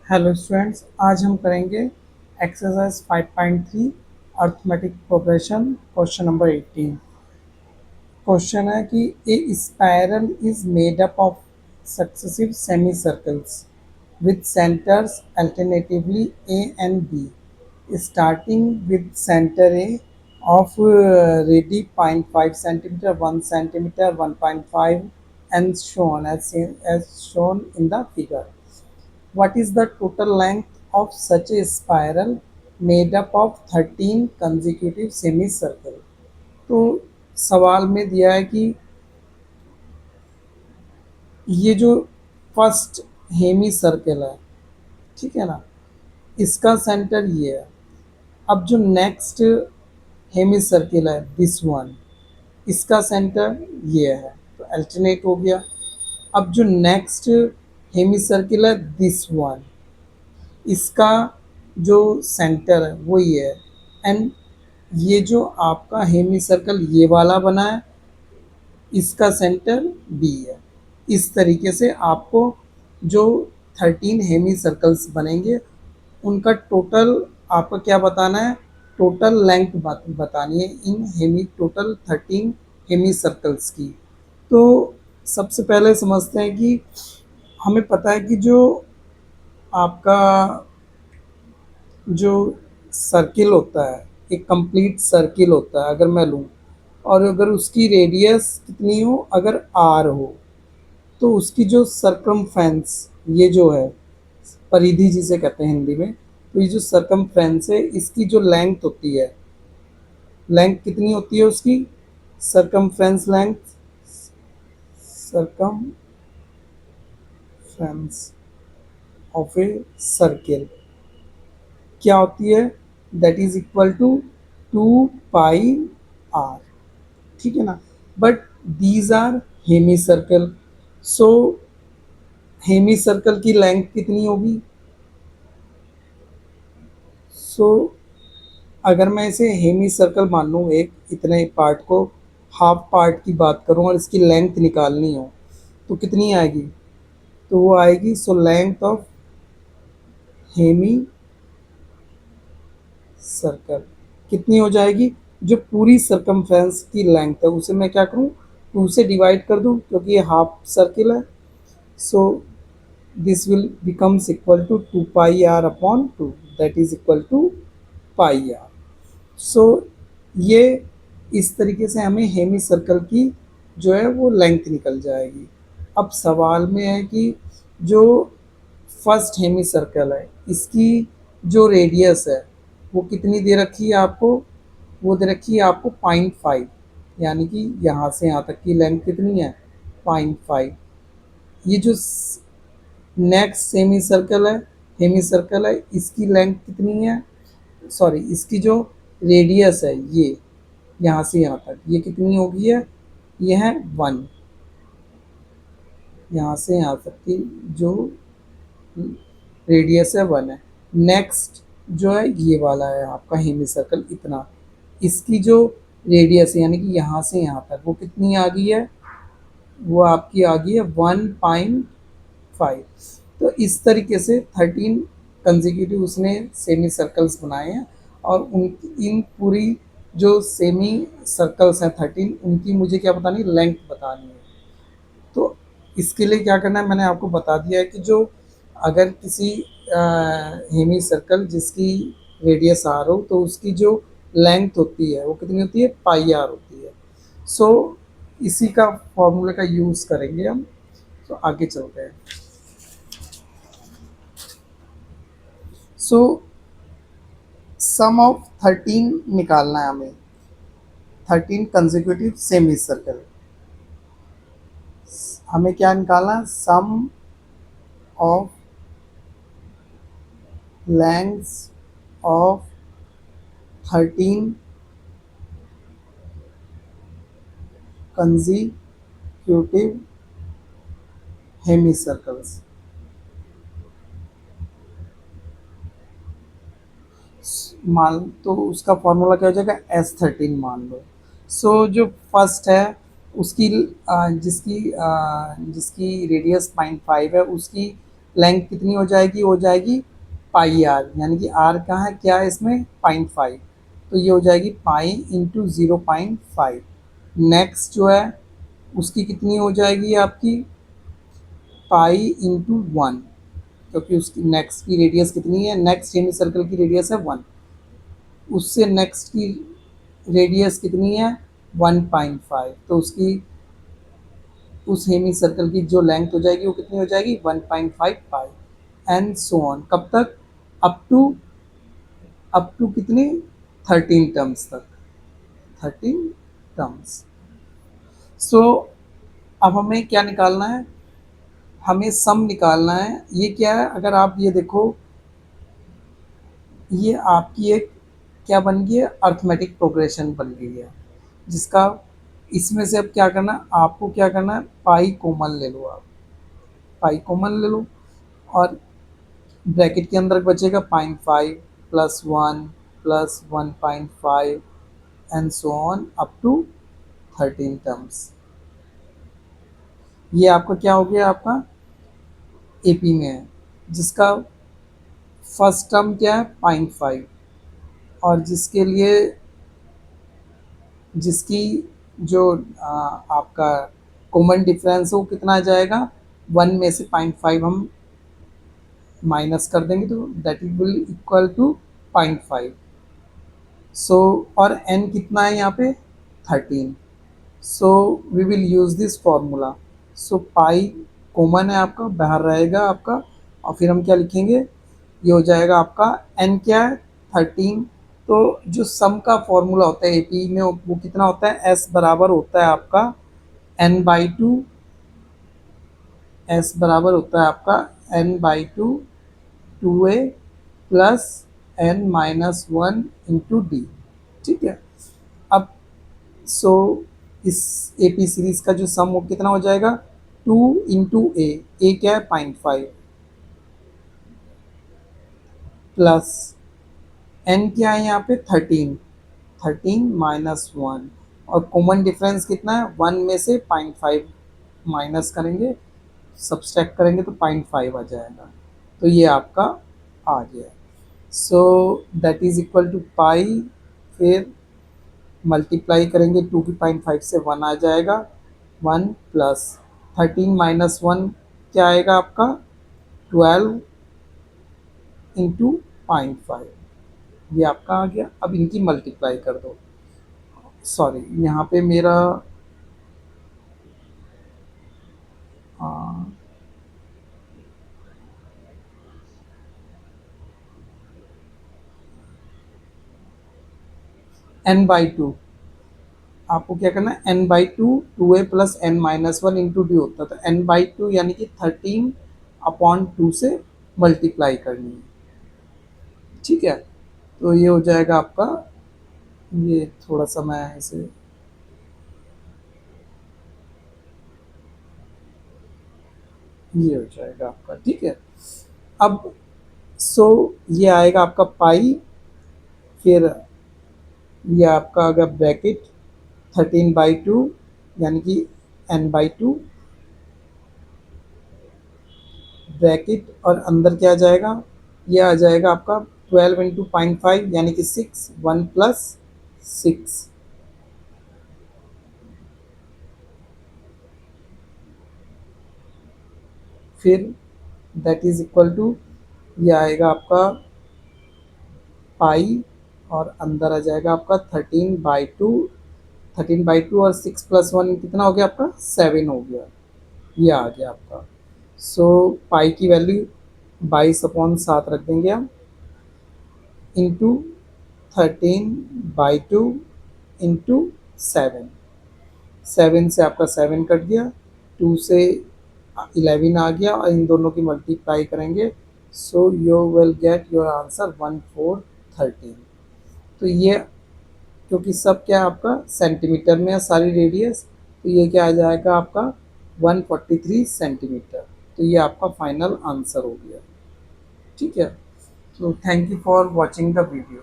Hello students, आज हम करेंगे exercise 5.3 arithmetic progression question number 18। Question है कि a spiral is made up of successive semi circles with centers alternatively A and B, starting with center A of radii 0.5 centimeter, 1 centimeter, 1.5, and so on as shown in the figure. What is the total length of such a spiral made up of 13 consecutive semicircle? तो सवाल में दिया है कि ये जो first Hemy circle है, ठीक है ना, इसका सेंटर ये है। अब जो नेक्स्ट हेमी सर्किल है दिस वन, इसका सेंटर ये है, तो अल्टरनेट हो गया। अब जो नेक्स्ट हेमी सर्किल है दिस वन, इसका जो सेंटर है वो ये है। एंड ये जो आपका हेमी सर्कल ये वाला बना है, इसका सेंटर बी है। इस तरीके से आपको जो 13 हेमी सर्कल्स बनेंगे उनका टोटल आपका क्या बताना है, टोटल लेंथ बतानी है इन हेमी टोटल 13 हेमी सर्कल्स की। तो सबसे पहले समझते हैं कि हमें पता है कि जो आपका जो सर्किल होता है, एक कंप्लीट सर्किल होता है अगर मैं लूँ, और अगर उसकी रेडियस कितनी हो, अगर आर हो, तो उसकी जो सरकमफ्रेंस, ये जो है परिधि जिसे कहते हैं हिंदी में, तो ये जो सरकमफ्रेंस है इसकी जो लेंथ होती है, लेंथ कितनी होती है उसकी, circumference length, circumference of a circle क्या होती है, that is equal to 2 pi r, ठीक है ना। But these are hemi circle, so hemi circle की लेंथ कितनी होगी, सो अगर मैं इसे हेमी सर्कल मान लूँ, एक इतने पार्ट को हाफ पार्ट की बात करूँ और इसकी लेंथ निकालनी हो, तो कितनी आएगी, तो वो आएगी, so length of hemi circle कितनी हो जाएगी, जो पूरी सरकमफ्रेंस की लेंथ है उसे मैं क्या करूँ, 2 से डिवाइड कर दूँ, क्योंकि ये हाफ सर्किल है। So this will becomes equal to 2 pi r upon 2, that is equal to pi r. So ये इस तरीके से हमें हेमी सर्कल की जो है वो लेंथ निकल जाएगी। अब सवाल में है कि जो फर्स्ट हेमी सर्कल है इसकी जो रेडियस है वो कितनी दे रखी है आपको, वो दे रखी है आपको 0.5, यानी कि यहाँ से यहाँ तक की लेंथ कितनी है, 0.5। ये जो नेक्स्ट सेमी सर्कल है, हेमी सर्कल है, इसकी लेंथ कितनी है, सॉरी इसकी जो रेडियस है ये यहाँ से यहाँ तक ये कितनी होगी है, ये है 1, यहाँ से यहाँ तक की जो रेडियस है 1 है। नेक्स्ट जो है ये वाला है आपका हेमी सर्कल इतना, इसकी जो रेडियस है यानी कि यहाँ से यहाँ तक वो कितनी आ गई है, वो आपकी आ गई है 1.5। तो इस तरीके से 13 कंजिक्यूटिव उसने सेमी सर्कल्स बनाए हैं, और उन इन पूरी जो सेमी सर्कल्स हैं 13, उनकी मुझे क्या बतानी, लेंथ बतानी है। तो इसके लिए क्या करना है, मैंने आपको बता दिया है कि जो अगर किसी हेमी सर्कल जिसकी रेडियस आर हो, तो उसकी जो लेंथ होती है वो कितनी होती है, पाई आर होती है। सो इसी का फॉर्मूले का यूज़ करेंगे हम। तो आगे चलते हैं। सो सम ऑफ 13 निकालना है हमें, 13 कंसेक्यूटिव सेमी सर्कल, हमें क्या निकालना है, sum of lengths of 13 consecutive hemi circles. मान तो उसका फॉर्मूला क्या हो जाएगा, S13 मान लो। सो जो फर्स्ट है उसकी जिसकी जिसकी रेडियस 0.5 है, उसकी लेंथ कितनी हो जाएगी, हो जाएगी पाई आर, यानी कि आर कहाँ है, क्या है इसमें 0.5, तो ये हो जाएगी पाई इंटू 0.5। नेक्स्ट जो है उसकी कितनी हो जाएगी आपकी पाई इंटू 1, क्योंकि उसकी नेक्स्ट की रेडियस कितनी है, नेक्स्ट सेमी सर्कल की रेडियस है 1, उससे नेक्स्ट की रेडियस कितनी है 1.5, तो उसकी उस हेमी सर्कल की जो लेंथ हो जाएगी वो कितनी हो जाएगी 1.5 पाई, एंड सो ऑन, कब तक, अप टू कितनी 13 टर्म्स तक, 13 टर्म्स। सो अब हमें क्या निकालना है, हमें सम निकालना है। ये क्या है, अगर आप ये देखो, ये आपकी एक क्या बन गई है, अर्थमेटिक प्रोग्रेशन बन गई है, जिसका इसमें से अब क्या करना, आपको क्या करना है, पाई कॉमन ले लो, आप पाई कॉमन ले लो, और ब्रैकेट के अंदर बचेगा 0.5 plus 1 plus 1.5 and so on up to 13 terms. ये आपका क्या हो गया, आपका एपी में है, जिसका फर्स्ट टर्म क्या है 0.5, और जिसके लिए जिसकी जो आपका कॉमन डिफरेंस है वो कितना आ जाएगा, 1 में से 0.5 हम माइनस कर देंगे तो that is will equal to 0.5। So और n कितना है यहाँ पे 13, so we will use this formula. So pi common है आपका, बाहर रहेगा आपका, और फिर हम क्या लिखेंगे, ये हो जाएगा आपका n क्या है 13, तो जो सम का फॉर्मूला होता है एपी में वो कितना होता है, s बराबर होता है आपका n/2, s बराबर होता है आपका n/2 2a plus n-1 into D. ठीक है, अब सो इस एपी सीरीज का जो सम वो कितना हो जाएगा 2 इंटू ए क्या है 0.5 प्लस एन क्या है यहाँ पे 13 -1, और कॉमन डिफरेंस कितना है 1 में से 0.5 माइनस करेंगे, सब्सट्रैक्ट करेंगे तो 0.5 आ जाएगा, तो ये आपका आ गया। So that is equal to pi, फिर मल्टीप्लाई करेंगे 2 की 0.5 से 1 आ जाएगा, 1 प्लस 13 - 1 क्या आएगा आपका 12 इंटू 0.5, ये आपका आ गया। अब इनकी मल्टीप्लाई कर दो, सॉरी यहाँ पे मेरा n/2, आपको क्या करना है n/2 2a plus n-1 into D होता है, तो n/2 यानी कि 13/2 से मल्टीप्लाई करनी है। ठीक है, तो ये हो जाएगा आपका, ये थोड़ा सा मैं इसे, ये हो जाएगा आपका। ठीक है, अब सो ये आएगा आपका पाई, फिर ये आपका आ गया ब्रैकेट 13/2 यानी कि n/2 ब्रैकेट, और अंदर क्या आ जाएगा, ये आ जाएगा आपका 12 इंटू 0.5 यानी कि 6, 1 प्लस 6, फिर दैट इज इक्वल टू, ये आएगा आपका पाई, और अंदर आ जाएगा आपका 13/2, 13/2 और 6 प्लस 1 कितना हो गया आपका 7 हो गया, ये आ गया आपका। सो पाई की वैल्यू 22/7 रख देंगे हम, इंटू 13/2 इंटू 7, 7 से आपका 7 कट गया, 2 से 11 आ गया, और इन दोनों की मल्टीप्लाई करेंगे, so you will get your answer 1413। तो ये क्योंकि सब क्या है आपका सेंटीमीटर में है सारी रेडियस, तो ये क्या आ जाएगा आपका 143 सेंटीमीटर, तो ये आपका फाइनल आंसर हो गया। ठीक है, तो thank you for watching the video.